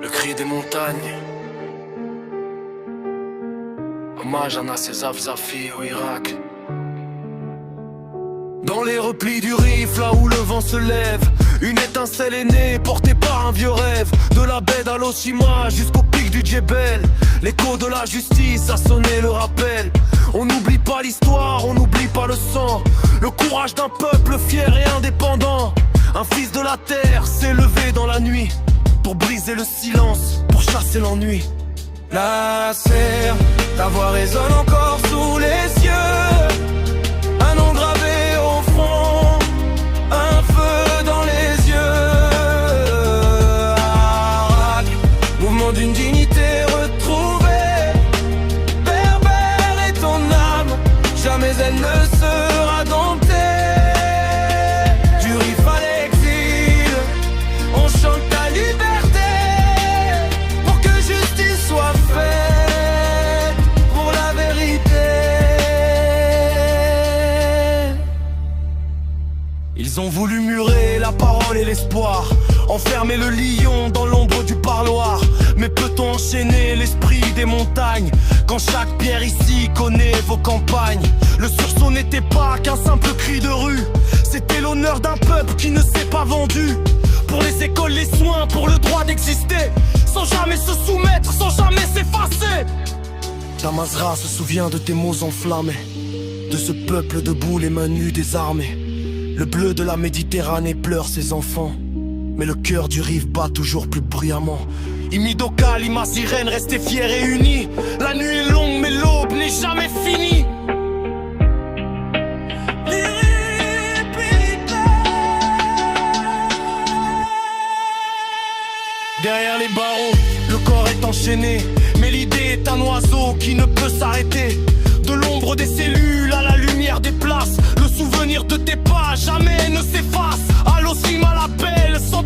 Le cri des montagnes. Hommage à Nasser Zafzafi au Irak. Dans les replis du Rif, là où le vent se lève, une étincelle est née, portée par un vieux rêve. De la baie d'Al-Hoshima jusqu'au pic du Djebel, l'écho de la justice a sonné le rappel. On n'oublie pas l'histoire, on n'oublie pas le sang, le courage d'un peuple fier et indépendant. Un fils de la terre s'est levé dans la nuit pour briser le silence, pour chasser l'ennui. Nasser, ta voix résonne encore sous les cieux. Un nom gravé au front, un feu dans les yeux. Arak, mouvement d'une dignité retrouvée. Berbère est ton âme, jamais elle ne sera domptée. Du Rif à l'exil, on chante ta liberté, pour que justice soit faite, pour la vérité. Ils ont voulu murer la parole et l'espoir, enfermer le lion dans l'ombre du parloir. Mais peut-on enchaîner l'esprit des montagnes quand chaque pierre ici connaît vos campagnes? Le sursaut n'était pas qu'un simple cri de rue, c'était l'honneur d'un peuple qui ne s'est pas vendu. Pour les écoles, les soins, pour le droit d'exister, sans jamais se soumettre, sans jamais s'effacer. Damazra se souvient de tes mots enflammés, de ce peuple debout, les mains nues désarmées. Le bleu de la Méditerranée pleure ses enfants, mais le cœur du Rif bat toujours plus bruyamment. Imidoka, Lima, Sirène, restez fiers et unis. La nuit est longue, mais l'aube n'est jamais finie. Derrière les barreaux, le corps est enchaîné, mais l'idée est un oiseau qui ne peut s'arrêter. De l'ombre des cellules à la lumière des places, le souvenir de tes pas jamais ne s'efface. Al-Hoshima la belle, sans